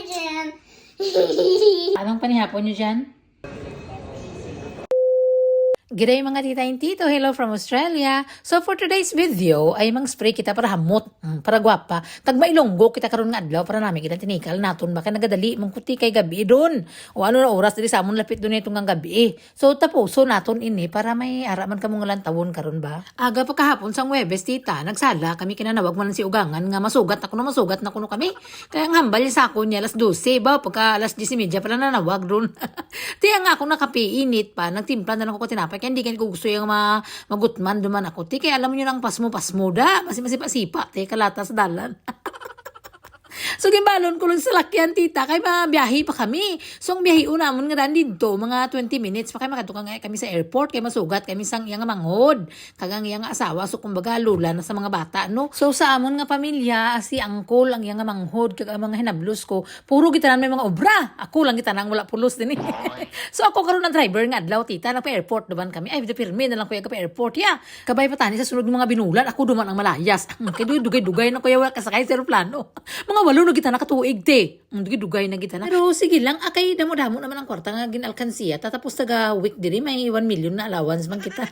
Jen. Anong panihapon nyo dyan? G'day mga tita and tito, hello from Australia. So for today's video ay mang spray kita para hamot, para gwapa. Tag mailonggo kita karon nga adlaw para namin kita tinikal naton baka nagadali mong kuti kay gabi doon. O ano na oras diri sa amon lapit doon itong gabi. So tapuso naton ini para may araman kamo nga lantawon karon ba. Aga pa kahapon sang Huwebes tita, nagsala kami kinanawag man si ugangan nga masugat na kuno kami. Kaya ang hambal sa ako niya alas 12 ba pagka alas 10:30 pala nanawag doon. Tiya nga ako nakapiinit pa, nagtimpla na lang ako tinapay. Kaya hindi ko gusto yung magutman duman ako. Ti, kaya alam mo nyo lang pasmo da. Masipa-sipa. Ti, kalata sa dalan. So, gimbalon ko lang sa lakyan, tita. Kaya mabiyahe pa kami. So, ang biyahe unamon nga daan dito, mga 20 minutes. Pa kaya makatukang kami sa airport. Kaya masugat kami sang iyang manghod. Kagang iyang asawa. So, kumbaga, lula na sa mga bata, no? So, sa amon nga pamilya, si angkol, ang iyang manghod, kagang mga hinablos ko, puro kita may mga obra. Ako lang kita nang wala pulos din eh. So, ako karon ng driver nga adlaw, tita. Nagpa-airport naman kami. Ay, pirmi na lang kuya ka pa-airport, ya. Kabay pa tani sa sunod ng mga binulan. Ako duman ang malayas. Kaya dugay-dugay na kuya wala kasakay sa aeroplano. Mga walo na kita nakatuig te. Dugay na kita na. Pero sige lang, akay damo-damo naman ang kwarta nga ginalkansiya. Tatapos taga week diri may 1 million na allowance man kita.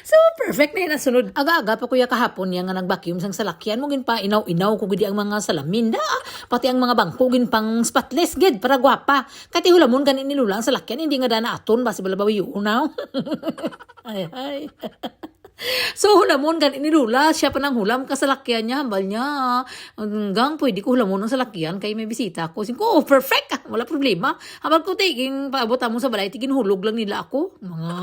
So perfect na yun ang sunod. Aga-aga pa kuya kahapon niya nga nag-vacuum sang salakyan mo gin pa inaw-inaw ko gidi ang mga salamin da. Pati ang mga bangko gin pang spotless gid para gwapa. Kati hulamon ganin nilula ang salakyan hindi nga dana aton basi balabawi unaw. Ay. So, hulamon, gan inilula, siya pa nang hulam ka sa lakyan niya, hambal niya, hanggang pwede ko hulamon ng salakyan, kaya may bisita ako. Sin ko, oh, perfect, wala problema. Hambal ko, tiging paabot mo sa balay, tiging hulog lang nila ako. Mga...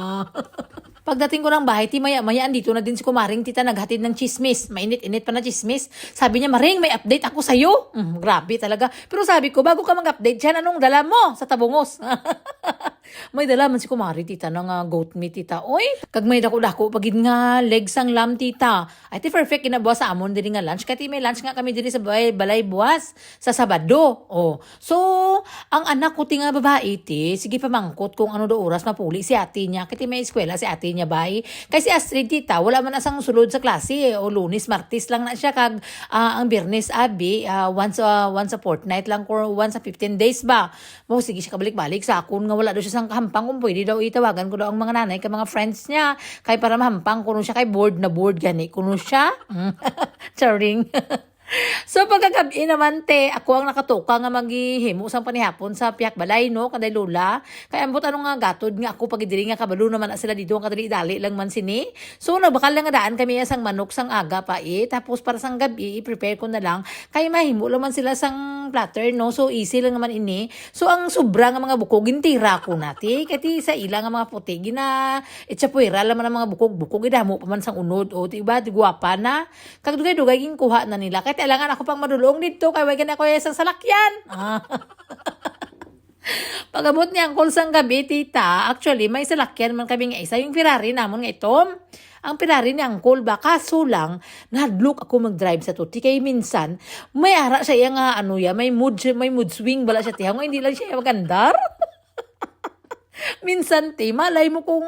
Pagdating ko ng bahay, maya-maya andito na din si kumaring tita naghatid ng chismis. Mainit-init pa na chismis. Sabi niya, Maring, may update ako sa'yo. Grabe talaga. Pero sabi ko, bago ka mag-update dyan, anong dala mo sa tabungos? May dala man si kumari tita ng goat meat tita. Oy, kag may dako-dako pagid nga legs ang lamb tita. Ay ti perfect kinabuas sa amon diri nga lunch. Kati may lunch nga kami diri sa balay buwas sa Sabado. Oh. So, ang anak ko ti nga babae ti, sige pamangkot kung ano do oras mapuli si ate niya. Kati may eskwela si ate niya bay. Kay si Astrid tita, wala man asang sulod sa klase o Lunes, Martes lang na siya kag ang Biyernes abi once a fortnight lang or once a 15 days ba. Mo sige siya kabalik-balik sa akon nga wala do siya sang kahampang kung pwede daw itawagan ko daw ang mga nanay kay mga friends niya kay para mahampang kuno siya kay board gani kuno siya. Charing. So pagkagabi naman te, ako ang nakatuka nga maghihimo sang panihapon sa piyak balay no kanday lula. Kaya ambot ano nga gatod nga ako pagidiri nga kabalo naman sila dito ang kadali dali lang man sini. So nagbakal lang nga daan kami sang manok sang aga pa tapos para sang gabi i-prepare ko na lang kay mahimo naman sila sang platter no. So easy lang naman ini. So ang sobra nga mga bukog gintira ko nati kati sa ilang nga mga puti gina itsapuera laman ang mga bukog idamo pa man sang unod o tiba tigwapa na kag dugay-dugay ging kuha na nila kay kailangan ako pang madulong dito kay wag na ako isang salakyan. Pagabot niya ang kulsang gabi tita, actually may salakyan man kami nga isa yung Ferrari namon nga itom. Ang Ferrari ni Angkol ba kaso lang nahadlok ako mag-drive sa tuti kay minsan may ara siya nga ano ya may mood swing bala siya tiha hindi lang siya magandar. Minsan malay mo kung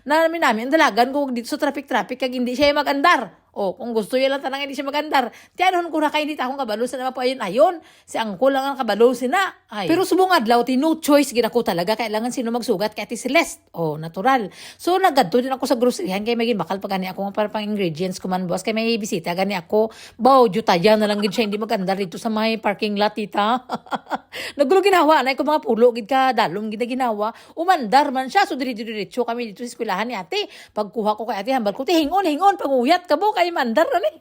namin ang dalagan ko dito sa traffic kag hindi siya magandar. O, kung gusto yun lang tanang hindi siya magandar. Tiyanon ko na kayo dito akong kabalusin naman po ayon. Si Angkol lang ang kabalusin na. Ay. Pero subong adlaw, no choice gina ko talaga. Kailangan sino magsugat kaya ti Celeste. O, natural. So, nagadto din ako sa groceryhan kaya may ginbakal pa gani ako para pang ingredients ko man boss. Kaya may bisita gani ako. Baw, jutaya na lang gid siya hindi magandar dito sa may parking lot tita. Nagulo ginawa na ko mga pulo gid ka dalom gid ginawa. Umandar man siya. So, diretso kami dito sa eskwelahan ni ate. Pagkuha ko kay ate, hambal ko, hingon, panguyat ka mo kay mandar na ni.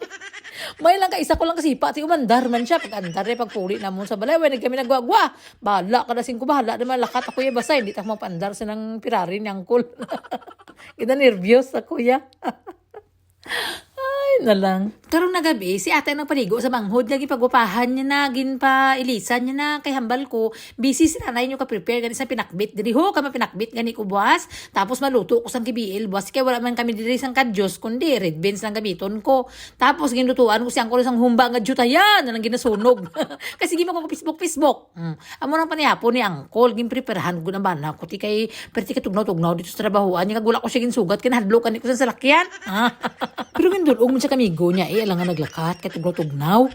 May lang ka isa ko lang kasi pati umandar man siya pag andar pagpuli na mo sa balay way kami nagwagwa. Bahala ka na sing ko bahala naman lakat ako ya basa hindi ta mapandar sa nang Ferrari ni Angkol. Kita nervyos ako ya. Ay, na lang. Karong na gabi, si ate nang paligo sa manghod, lagi pagwapahan niya na, gin pa ilisan niya na, kay hambal ko, busy si nanay niyo ka-prepare, gani sa pinakbit, diri ho, kami pinakbit, gani ko buwas, tapos maluto ko sang kibiil, buwas, kaya wala man kami diri sang kadyos, kundi red beans lang gamiton ko, tapos ginutuan ko siyang ko sang humba nga jutaya, na lang ginasunog, kasi gima ko Facebook. Amo nang panihapon ni Angkol, gin preparahan ko na bana, kuti kay, perti ka tugnaw dito sa trabahoan, niya kagula ko siya ginsugat, kinahadlokan ko sa salakyan, pero gindulong mo sa kamigo niya, alang nga naglakat, katugnaw-tugnaw.